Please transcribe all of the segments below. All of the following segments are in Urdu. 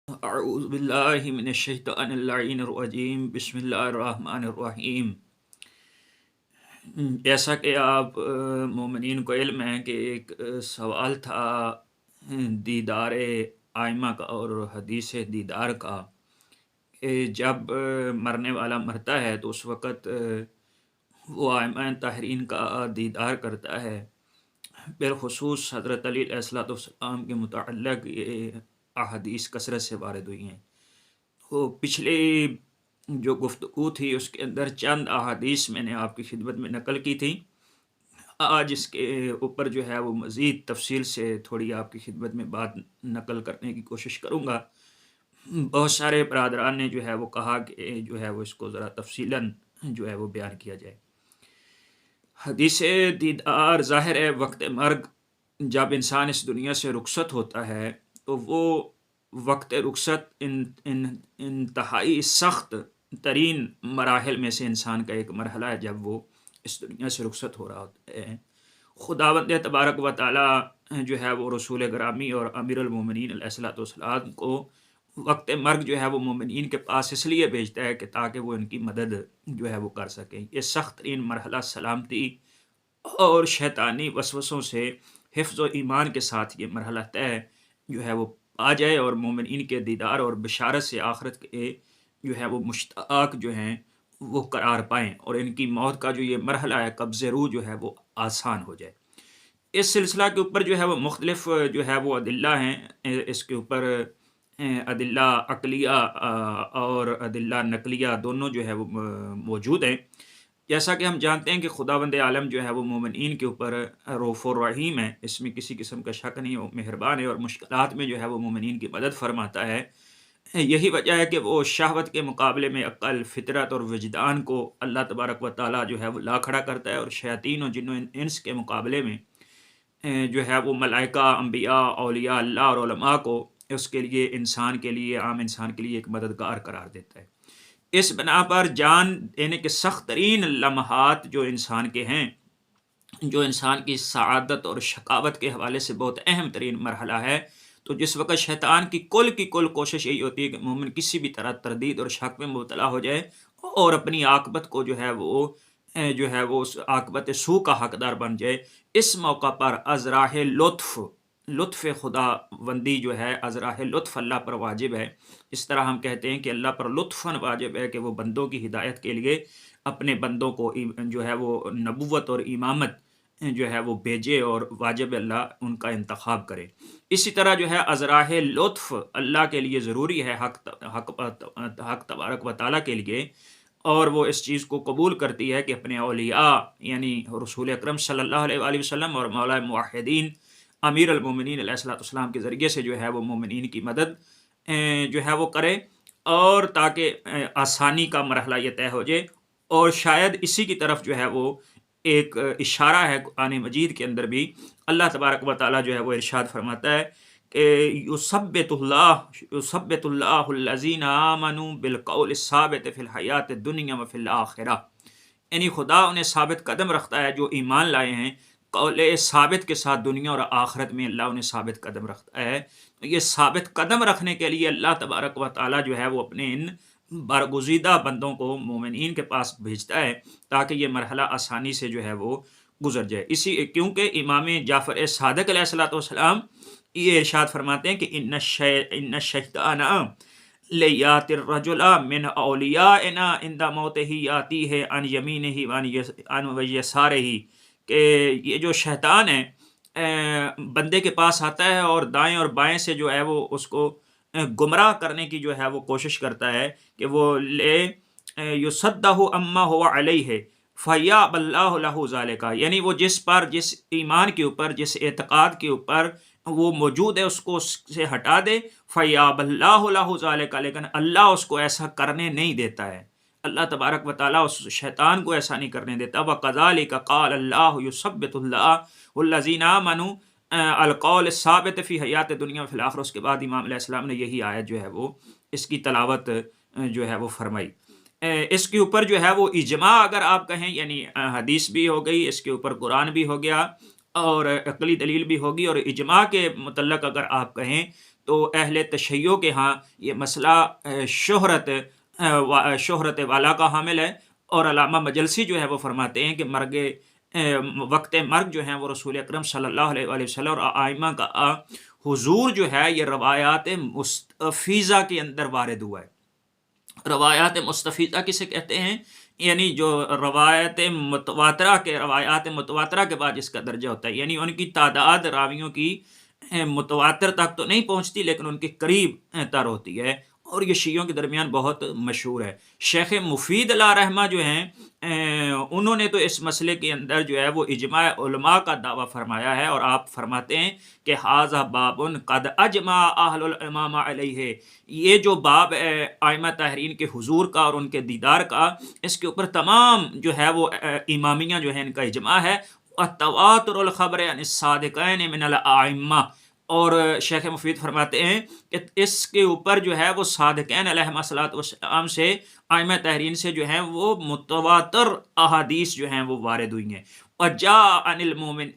اعوذ باللہ من الشیطان اللعین الرجیم، بسم اللہ الرحمن الرحیم۔ جیسا کہ آپ مومنین کو علم ہے کہ ایک سوال تھا دیدار آئمہ کا اور حدیث دیدار کا، کہ جب مرنے والا مرتا ہے تو اس وقت وہ آئمہ طاہرین کا دیدار کرتا ہے۔ بالخصوص حضرت علی علیہ الصلوۃ والسلام کے متعلق یہ احادیث کثرت سے وارد ہوئی ہیں۔ تو پچھلی جو گفتگو تھی اس کے اندر چند احادیث میں نے آپ کی خدمت میں نقل کی تھی۔ آج اس کے اوپر جو ہے وہ مزید تفصیل سے تھوڑی آپ کی خدمت میں بات نقل کرنے کی کوشش کروں گا۔ بہت سارے برادران نے جو ہے وہ کہا کہ جو ہے وہ اس کو ذرا تفصیلاً جو ہے وہ بیان کیا جائے۔ حدیث دیدار ظاہر ہے وقت مرگ جب انسان اس دنیا سے رخصت ہوتا ہے تو وہ وقت رخصت انتہائی سخت ترین مراحل میں سے انسان کا ایک مرحلہ ہے جب وہ اس دنیا سے رخصت ہو رہا ہوتا ہے۔ خداوند تبارک و تعالی جو ہے وہ رسول گرامی اور امیر المومنین علیہ الصلوۃ والسلام کو وقت مرگ جو ہے وہ مومنین کے پاس اس لیے بھیجتا ہے کہ تاکہ وہ ان کی مدد جو ہے وہ کر سکیں۔ یہ سخت ترین مرحلہ سلامتی اور شیطانی وسوسوں سے حفظ و ایمان کے ساتھ یہ مرحلہ طے جو ہے وہ آ جائے اور مومنین کے دیدار اور بشارت سے آخرت کے جو ہے وہ مشتاق جو ہیں وہ قرار پائیں اور ان کی موت کا جو یہ مرحلہ ہے قبض روح جو ہے وہ آسان ہو جائے۔ اس سلسلہ کے اوپر جو ہے وہ مختلف جو ہے وہ ادلہ ہیں، اس کے اوپر ادلہ عقلیہ اور ادلہ نقلیہ دونوں جو ہے وہ موجود ہیں۔ جیسا کہ ہم جانتے ہیں کہ خداوند عالم جو ہے وہ مومنین کے اوپر رؤوف الرحیم ہے، اس میں کسی قسم کا شک نہیں، وہ مہربان ہے اور مشکلات میں جو ہے وہ مومنین کی مدد فرماتا ہے۔ یہی وجہ ہے کہ وہ شہوت کے مقابلے میں عقل، فطرت اور وجدان کو اللہ تبارک و تعالیٰ جو ہے وہ لا کھڑا کرتا ہے، اور شیاطین و جن و انس کے مقابلے میں جو ہے وہ ملائکہ، انبیاء، اولیاء اللہ اور علماء کو اس کے لیے انسان کے لیے عام انسان کے لیے ایک مددگار قرار دیتا ہے۔ اس بنا پر جان دینے کے سخت ترین لمحات جو انسان کے ہیں، جو انسان کی سعادت اور شقاوت کے حوالے سے بہت اہم ترین مرحلہ ہے، تو جس وقت شیطان کی کل کوشش یہی ہوتی ہے کہ مومن کسی بھی طرح تردید اور شک میں مبتلا ہو جائے اور اپنی عاقبت کو جو ہے وہ اس عاقبت سوء کا حقدار بن جائے۔ اس موقع پر ازراہ لطف خدا بندی جو ہے، ازراہ لطف اللہ پر واجب ہے۔ اس طرح ہم کہتے ہیں کہ اللہ پر لطفاً واجب ہے کہ وہ بندوں کی ہدایت کے لیے اپنے بندوں کو جو ہے وہ نبوت اور امامت جو ہے وہ بھیجے، اور واجب اللہ ان کا انتخاب کرے۔ اسی طرح جو ہے ازراہ لطف اللہ کے لیے ضروری ہے، حق تبارک و تعالیٰ کے لیے، اور وہ اس چیز کو قبول کرتی ہے کہ اپنے اولیاء یعنی رسول اکرم صلی اللہ علیہ وآلہ وسلم اور مولا موحدین امیر المومنین علیہ الصلوۃ والسلام کے ذریعے سے جو ہے وہ مومنین کی مدد جو ہے وہ کرے، اور تاکہ آسانی کا مرحلہ یہ طے ہو جائے۔ اور شاید اسی کی طرف جو ہے وہ ایک اشارہ ہے قرآن مجید کے اندر بھی۔ اللہ تبارک و تعالیٰ جو ہے وہ ارشاد فرماتا ہے کہ یثبت اللہ الذین آمنوا بالقول الثابت فی الحیات الدنیا وفی الآخرہ، یعنی خدا انہیں ثابت قدم رکھتا ہے جو ایمان لائے ہیں، قول ثابت کے ساتھ دنیا اور آخرت میں اللہ انہیں ثابت قدم رکھتا ہے۔ تو یہ ثابت قدم رکھنے کے لیے اللہ تبارک و تعالیٰ جو ہے وہ اپنے ان برگزیدہ بندوں کو مومنین کے پاس بھیجتا ہے تاکہ یہ مرحلہ آسانی سے جو ہے وہ گزر جائے۔ کیونکہ امام جعفر صادق علیہ الصلوۃ والسلام یہ ارشاد فرماتے ہیں کہ ان الشیطان لیات الرجل من اولیائنا عند موتہ یاتیہ عن یمینہ وعن یسارہ، کہ یہ جو شیطان ہے بندے کے پاس آتا ہے اور دائیں اور بائیں سے جو ہے وہ اس کو گمراہ کرنے کی جو ہے وہ کوشش کرتا ہے کہ وہ لے یصدہ اما ہو علیہ فیاب اللہ لہ ذالک، یعنی وہ جس ایمان کے اوپر، جس اعتقاد کے اوپر وہ موجود ہے اس کو اس سے ہٹا دے، فیاب اللہ لہ ذالک، لیکن اللہ اس کو ایسا کرنے نہیں دیتا ہے۔ اللہ تبارک و تعالیٰ اس شیطان کو ایسا نہیں کرنے دیتا۔ وَقَذَلِكَ قَالَ اللَّهُ يُثَبِّتُ اللَّهُ الَّذِينَ آمَنُوا القول الثابت فی حیات دنیا فی الآخرہ۔ اس کے بعد امام علیہ السلام نے یہی آیت جو ہے وہ اس کی تلاوت جو ہے وہ فرمائی۔ اس کے اوپر جو ہے وہ اجماع اگر آپ کہیں، یعنی حدیث بھی ہو گئی، اس کے اوپر قرآن بھی ہو گیا اور عقلی دلیل بھی ہوگی، اور اجماع کے متعلق اگر آپ کہیں تو اہل تشیع کے ہاں یہ مسئلہ شہرت والا کا حامل ہے، اور علامہ مجلسی جو ہے وہ فرماتے ہیں کہ وقت مرگ جو ہیں وہ رسول اکرم صلی اللہ علیہ وآلہ وسلم اور ائمہ کا حضور جو ہے یہ روایات مستفیضہ کے اندر وارد ہوا ہے۔ روایات مستفیضہ کسے کہتے ہیں؟ یعنی جو روایات متواترہ کے بعد اس کا درجہ ہوتا ہے، یعنی ان کی تعداد راویوں کی متواتر تک تو نہیں پہنچتی لیکن ان کے قریب تر ہوتی ہے، اور یہ شیعوں کے درمیان بہت مشہور ہے۔ شیخ مفید علیہ رحمہ جو ہیں انہوں نے تو اس مسئلے کے اندر جو ہے وہ اجماع علماء کا دعویٰ فرمایا ہے، اور آپ فرماتے ہیں کہ ھذا باب قد اجمع اہل الامامہ علیہ، یہ جو باب ہے ائمہ طاہرین کے حضور کا اور ان کے دیدار کا، اس کے اوپر تمام جو ہے وہ امامیہ جو ہے ان کا اجماع ہے۔ تواتر الخبر عن الصادقین من الائمہ، اور شیخ مفید فرماتے ہیں کہ اس کے اوپر جو ہے وہ صادقین علیہم الصلوۃ والسلام سے، ائمہ طاہرین سے جو ہیں وہ متواتر احادیث جو ہیں وہ وارد ہوئی ہیں۔ وجاء عن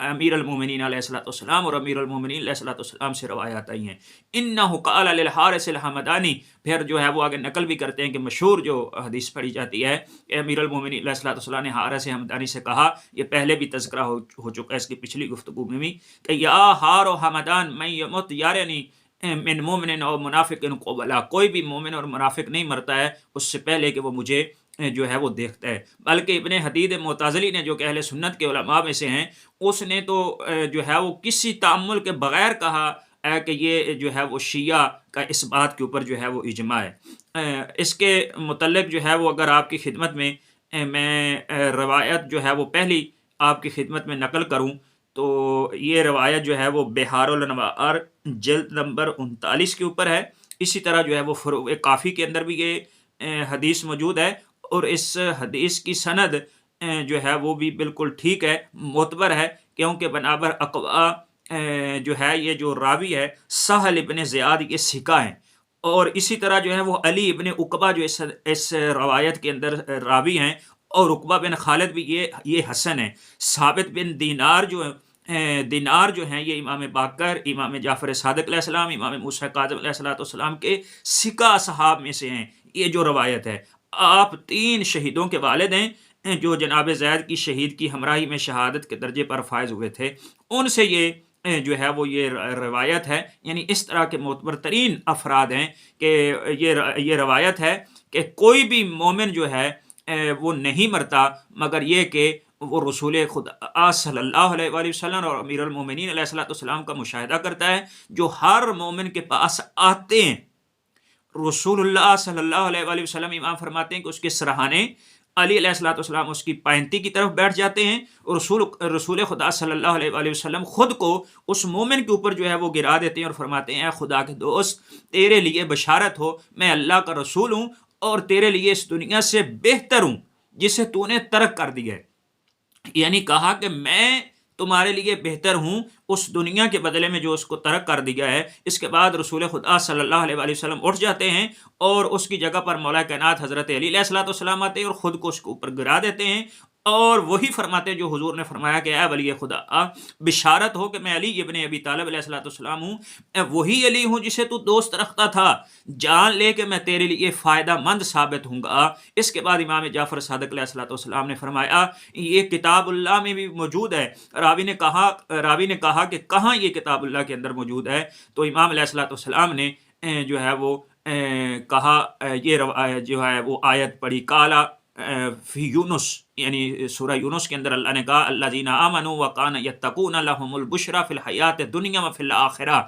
امیر المومنین علیہ الصلوۃ والسلام، اور امیر المومنین علیہ الصلوۃ والسلام سے روایات آئی ہیں۔ انہ قال للحارث الحمدانی، پھر جو ہے وہ آگے نقل بھی کرتے ہیں کہ مشہور جو حدیث پڑھی جاتی ہے کہ امیر المومنین علیہ الصلوۃ والسلام نے حارث حمدانی سے کہا، یہ پہلے بھی تذکرہ ہو چکا ہے اس کی پچھلی گفتگو میں بھی، کہ یا ہار و حمدان من یمت یارنی من مومن اور منافق قبلا، کوئی بھی مومن اور منافق نہیں مرتا ہے اس سے پہلے کہ وہ مجھے جو ہے وہ دیکھتا ہے۔ بلکہ ابن حدید معتزلی نے جو کہ اہل سنت کے علماء میں سے ہیں، اس نے تو جو ہے وہ کسی تعمل کے بغیر کہا کہ یہ جو ہے وہ شیعہ کا اس بات کے اوپر جو ہے وہ اجماع ہے۔ اس کے متعلق جو ہے وہ اگر آپ کی خدمت میں میں روایت جو ہے وہ پہلی آپ کی خدمت میں نقل کروں تو یہ روایت جو ہے وہ بحار الانوار جلد نمبر 39 کے اوپر ہے۔ اسی طرح جو ہے وہ فروع کافی کے اندر بھی یہ حدیث موجود ہے، اور اس حدیث کی سند جو ہے وہ بھی بالکل ٹھیک ہے، معتبر ہے، کیونکہ بنابر اقوا جو ہے یہ جو راوی ہے سہل ابن زیاد یہ ثقہ ہیں، اور اسی طرح جو ہے وہ علی ابن عقبہ جو اس روایت کے اندر راوی ہیں، اور عقبہ بن خالد بھی یہ حسن ہے۔ ثابت بن دینار جو ہیں یہ امام باقر، امام جعفر صادق علیہ السلام، امام موسیٰ کاظم علیہ السلام کے ثقہ اصحاب میں سے ہیں یہ جو روایت ہے۔ آپ 3 شہیدوں کے والد ہیں جو جناب زید کی شہید کی ہمراہی میں شہادت کے درجے پر فائز ہوئے تھے، ان سے یہ جو ہے وہ یہ روایت ہے، یعنی اس طرح کے معتبر ترین افراد ہیں کہ یہ روایت ہے کہ کوئی بھی مومن جو ہے وہ نہیں مرتا مگر یہ کہ وہ رسول خدا صلی اللہ علیہ وآلہ وسلم اور امیر المومنین علیہ الصلوۃ والسلام کا مشاہدہ کرتا ہے، جو ہر مومن کے پاس آتے ہیں۔ رسول اللہ صلی اللہ علیہ وآلہ وسلم امام فرماتے ہیں کہ اس کے سرہانے علی علیہ الصلوۃ والسلام اس کی پائنتی کی طرف بیٹھ جاتے ہیں، اور رسول خدا صلی اللہ علیہ وآلہ وسلم خود کو اس مومن کے اوپر جو ہے وہ گرا دیتے ہیں اور فرماتے ہیں، اے خدا کے دوست، تیرے لیے بشارت ہو، میں اللہ کا رسول ہوں اور تیرے لیے اس دنیا سے بہتر ہوں جسے تو نے ترک کر دیا ہے۔ یعنی کہا کہ میں تمہارے لیے بہتر ہوں اس دنیا کے بدلے میں جو اس کو ترک کر دیا ہے۔ اس کے بعد رسول خدا صلی اللہ علیہ وآلہ وسلم اٹھ جاتے ہیں، اور اس کی جگہ پر مولا کائنات حضرت علی علیہ الصلوۃ والسلام آتے ہیں اور خود کو اس کے اوپر گرا دیتے ہیں، اور وہی فرماتے ہیں جو حضور نے فرمایا کہ اے ولی خدا، بشارت ہو کہ میں علی ابن ابی طالب علیہ الصلوۃ والسلام ہوں، میں وہی علی ہوں جسے تو دوست رکھتا تھا، جان لے کہ میں تیرے لیے فائدہ مند ثابت ہوں گا۔ اس کے بعد امام جعفر صادق علیہ الصلوۃ والسلام نے فرمایا یہ کتاب اللہ میں بھی موجود ہے۔ راوی نے کہا کہ کہاں یہ کتاب اللہ کے اندر موجود ہے؟ تو امام علیہ الصلوۃ والسلام نے جو ہے وہ کہا، یہ جو ہے وہ آیت پڑھی، کالا فی یونس، یعنی سورہ یونس کے اندر اللہ نے کہا الذین آمنوا وکان یتقون لهم البشری فی الحیات الدنیا وفی الآخرہ،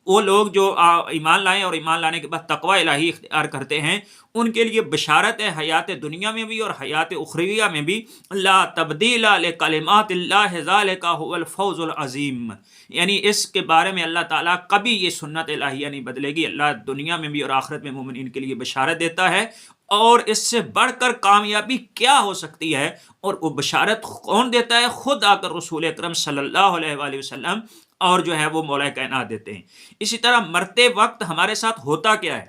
وہ لوگ جو ایمان لائیں اور ایمان لانے کے بعد تقوی الہی اختیار کرتے ہیں، ان کے لیے بشارت ہے حیات دنیا میں بھی اور حیات اخرویہ میں بھی، لا تبدیل لکلمات اللہ ذالک هو الفوز العظیم، یعنی اس کے بارے میں اللہ تعالیٰ کبھی یہ سنت الہیہ نہیں بدلے گی، اللہ دنیا میں بھی اور آخرت میں مومنین کے لیے بشارت دیتا ہے، اور اس سے بڑھ کر کامیابی کیا ہو سکتی ہے؟ اور وہ بشارت کون دیتا ہے؟ خود آ کر رسول اکرم صلی اللہ علیہ وآلہ وسلم اور جو ہے وہ مولا کائنات دیتے ہیں۔ اسی طرح مرتے وقت ہمارے ساتھ ہوتا کیا ہے؟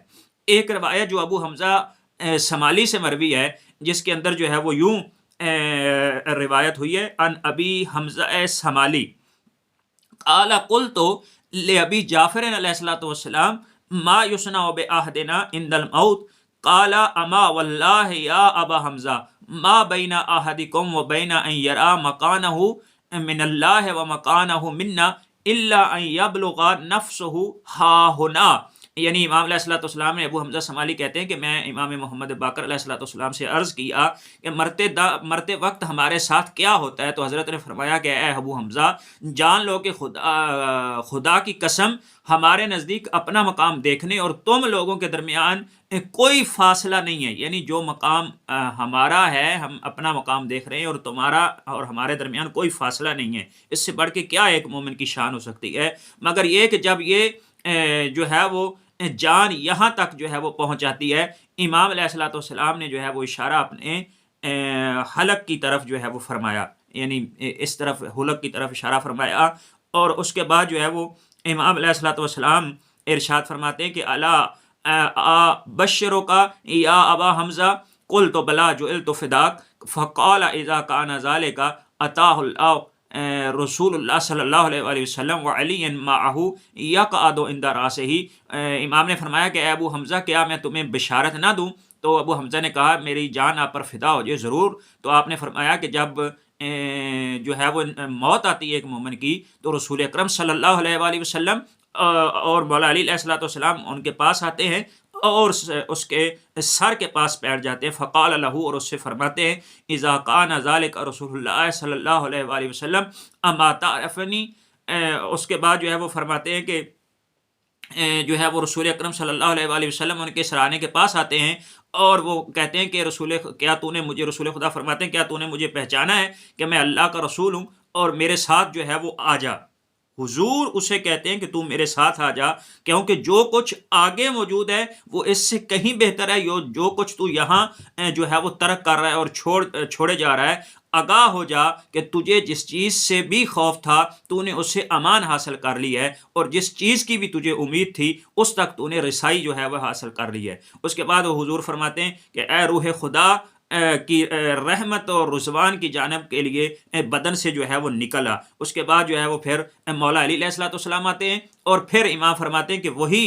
ایک روایت جو ابو حمزہ سمالی سے مروی ہے، جس کے اندر جو ہے وہ یوں روایت ہوئی ہے، ان ابی حمزہ سمالی قال قلت لابی جعفر علیہ الصلوۃ والسلام ما یصنع بعہدنا عند الموت قال اما واللہ یا ابا حمزہ ما بین احدکم و بین ان یرا مکانہ من اللہ و مکانہ منا الا ان یبلغ نفسہ ہا ہنا. یعنی امام علیہ الصلوۃ والسلام نے، ابو حمزہ سمالی کہتے ہیں کہ میں امام محمد باقر علیہ الصلوۃ والسلام سے عرض کیا کہ مرتے وقت ہمارے ساتھ کیا ہوتا ہے؟ تو حضرت نے فرمایا کہ اے ابو حمزہ، جان لو کہ خدا کی قسم ہمارے نزدیک اپنا مقام دیکھنے اور تم لوگوں کے درمیان کوئی فاصلہ نہیں ہے. یعنی جو مقام ہمارا ہے، ہم اپنا مقام دیکھ رہے ہیں، اور تمہارا اور ہمارے درمیان کوئی فاصلہ نہیں ہے. اس سے بڑھ کے کیا ایک مومن کی شان ہو سکتی ہے، مگر یہ کہ جب یہ جو ہے وہ جان یہاں تک جو ہے وہ پہنچ جاتی ہے. امام علیہ الصلوۃ والسلام نے جو ہے وہ اشارہ اپنے حلق کی طرف جو ہے وہ فرمایا، یعنی اس طرف حلق کی طرف اشارہ فرمایا، اور اس کے بعد جو ہے وہ امام علیہ الصلوۃ والسلام ارشاد فرماتے ہیں کہ الا بشرک یا ابا حمزہ قلت بلا جعلت فداک فقال اذا کان ذلک اتاہ اللہ رسول اللہ صلی اللہ علیہ وآلہ وسلم وعلی معہ یقعد عند راسہ. امام نے فرمایا کہ اے ابو حمزہ، کیا میں تمہیں بشارت نہ دوں؟ تو ابو حمزہ نے کہا میری جان آپ پر فدا ہو جائے. ضرور. تو آپ نے فرمایا کہ جب جو ہے وہ موت آتی ہے ایک مومن کی، تو رسول اکرم صلی اللہ علیہ وآلہ وسلم اور مولا علی علیہ الصلوۃ والسلام ان کے پاس آتے ہیں اور اس کے سر کے پاس بیٹھ جاتے ہیں. فقال لہو، اور اس سے فرماتے ہیں اذا کان ذلک رسول اللہ صلی اللہ علیہ وآلہ وسلم اما تعرفنی. اس کے بعد جو ہے وہ فرماتے ہیں کہ جو ہے وہ رسول اکرم صلی اللہ علیہ وآلہ وسلم ان کے سرانے کے پاس آتے ہیں اور وہ کہتے ہیں کہ کیا تو نے مجھے، رسول خدا فرماتے ہیں کیا تو نے مجھے پہچانا ہے کہ میں اللہ کا رسول ہوں، اور میرے ساتھ جو ہے وہ آ جا. حضور اسے کہتے ہیں کہ تو میرے ساتھ آ جا، کیونکہ جو کچھ آگے موجود ہے وہ اس سے کہیں بہتر ہے. جو کچھ تو یہاں جو ہے وہ ترک کر رہا ہے اور چھوڑے جا رہا ہے. آگاہ ہو جا کہ تجھے جس چیز سے بھی خوف تھا تو نے اس سے امان حاصل کر لی ہے، اور جس چیز کی بھی تجھے امید تھی اس تک تو نے رسائی جو ہے وہ حاصل کر لی ہے. اس کے بعد وہ حضور فرماتے ہیں کہ اے روح خدا کی رحمت اور رضوان کی جانب کے لیے بدن سے جو ہے وہ نکلا. اس کے بعد جو ہے وہ پھر مولا علی علیہ الصلوۃ والسلام آتے ہیں، اور پھر امام فرماتے ہیں کہ وہی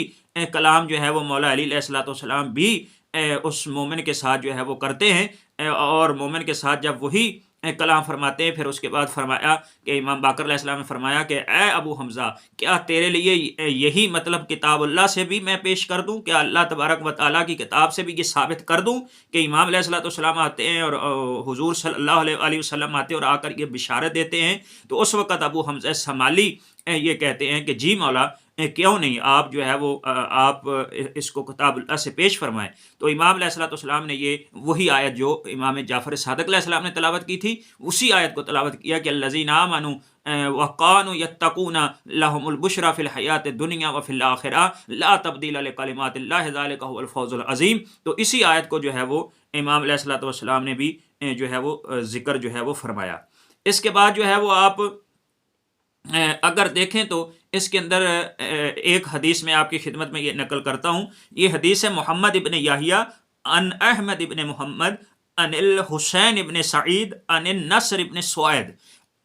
کلام جو ہے وہ مولا علی علیہ الصلوۃ والسلام بھی اس مومن کے ساتھ جو ہے وہ کرتے ہیں، اور مومن کے ساتھ جب وہی کلام فرماتے ہیں پھر اس کے بعد فرمایا کہ امام باقر علیہ السلام نے فرمایا کہ اے ابو حمزہ، کیا تیرے لیے یہی مطلب کتاب اللہ سے بھی میں پیش کر دوں؟ کیا اللہ تبارک و تعالیٰ کی کتاب سے بھی یہ ثابت کر دوں کہ امام علیہ الصلوۃ والسلام آتے ہیں اور حضور صلی اللہ علیہ وآلہ وسلم آتے ہیں اور آ کر یہ بشارت دیتے ہیں؟ تو اس وقت ابو حمزہ سمالی یہ کہتے ہیں کہ جی مولا، کیوں نہیں، آپ جو ہے وہ آپ اس کو کتاب اللہ سے پیش فرمائیں. تو امام علیہ الصلوۃ والسلام نے یہ وہی آیت جو امام جعفر صادق علیہ السلام نے تلاوت کی تھی اسی آیت کو تلاوت کیا کہ الذین آمنوا وکانوا یتقون لهم البشری فی الحیات الدنیا وفی الآخرہ لا تبدیل لکلمات اللہ ذلک هو الفوز العظیم. تو اسی آیت کو جو ہے وہ امام علیہ الصلوۃ والسلام نے بھی جو ہے وہ ذکر جو ہے وہ فرمایا. اس کے بعد جو ہے وہ آپ اگر دیکھیں تو اس کے اندر ایک حدیث میں آپ کی خدمت میں یہ نقل کرتا ہوں. یہ حدیث ہے محمد ابن یحییٰ عن احمد ابن محمد عن الحسین ابن سعید عن النصر ابن سوید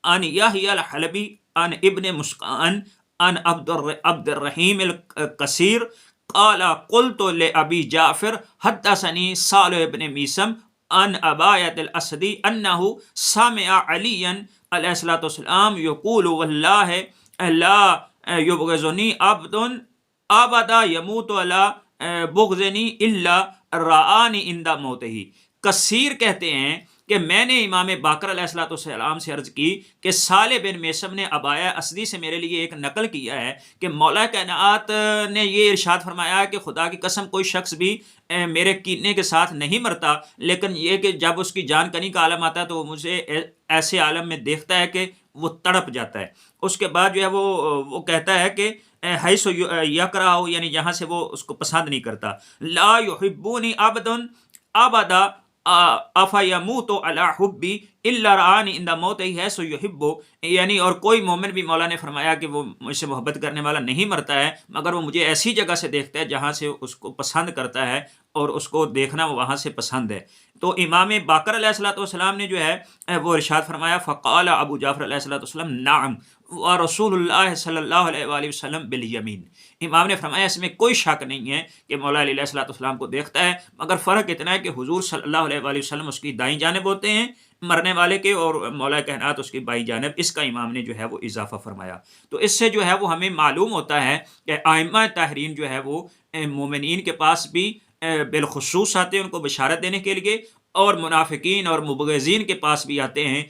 عن یحییٰ الحلبی عن ابن مسکان عن عبد الرحیم القصیر قال قلت لأبی جعفر حدثنی صالح ابن میسم عن عبایۃ الاسدی انہ سمع علیًا علیہ الصلوۃ والسلام یقول واللہ لا یبغضنی عبد ابدا یموت علی بغضنی الا رآنی عند موتہ. کثیر کہتے ہیں کہ میں نے امام باقر علیہ الصلوۃ والسلام سے عرض کی کہ صالح بن میسم نے عبایہ اسدی سے میرے لیے ایک نقل کیا ہے کہ مولا کائنات نے یہ ارشاد فرمایا کہ خدا کی قسم کوئی شخص بھی میرے کینے کے ساتھ نہیں مرتا، لیکن یہ کہ جب اس کی جان کنی کا عالم آتا ہے تو وہ مجھے ایسے عالم میں دیکھتا ہے کہ وہ تڑپ جاتا ہے. اس کے بعد جو ہے وہ کہتا ہے کہ حیث یکرہ، یعنی جہاں سے وہ اس کو پسند نہیں کرتا. لا یحبونی عبد ابدا افیموت علی حبی الا رآنی عند موتہ حیث یحب، یعنی اور کوئی مومن بھی مولا نے فرمایا کہ وہ مجھ سے محبت کرنے والا نہیں مرتا ہے مگر وہ مجھے ایسی جگہ سے دیکھتا ہے جہاں سے اس کو پسند کرتا ہے اور اس کو دیکھنا وہاں سے پسند ہے۔ تو امام باقر علیہ الصلوۃ والسلام نے جو ہے وہ ارشاد فرمایا، فقال ابو جعفر علیہ الصلوۃ والسلام نعم ورسول اللہ صلی اللہ علیہ وآلہ وسلم بالیمین۔ امام نے فرمایا اس میں کوئی شک نہیں ہے کہ مولا علی علیہ الصلوۃ والسلام کو دیکھتا ہے، مگر فرق اتنا ہے کہ حضور صلی اللہ علیہ وآلہ وسلم اس کی دائیں جانب ہوتے ہیں مرنے والے کے، اور مولا کائنات اس کی بائیں جانب۔ اس کا امام نے جو ہے وہ اضافہ فرمایا۔ تو اس سے جو ہے وہ ہمیں معلوم ہوتا ہے کہ ائمہ طاہرین جو ہے وہ مومنین کے پاس بھی بالخصوص آتے ہیں ان کو بشارت دینے کے لیے، اور منافقین اور مبغضین کے پاس بھی آتے ہیں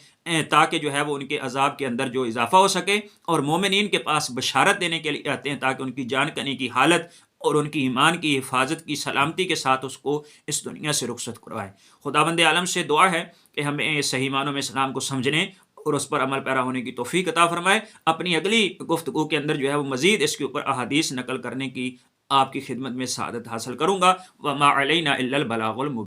تاکہ جو ہے وہ ان کے عذاب کے اندر جو اضافہ ہو سکے، اور مومنین کے پاس بشارت دینے کے لیے آتے ہیں تاکہ ان کی جان کنی کی حالت اور ان کی ایمان کی حفاظت کی سلامتی کے ساتھ اس کو اس دنیا سے رخصت کروائیں۔ خداوند عالم سے دعا ہے کہ ہمیں صحیح معنوں میں اسلام کو سمجھنے اور اس پر عمل پیرا ہونے کی توفیق عطا فرمائے۔ اپنی اگلی گفتگو کے اندر جو ہے وہ مزید اس کے اوپر احادیث نقل کرنے کی آپ کی خدمت میں سعادت حاصل کروں گا۔ وما علینا الا البلاغ المبین۔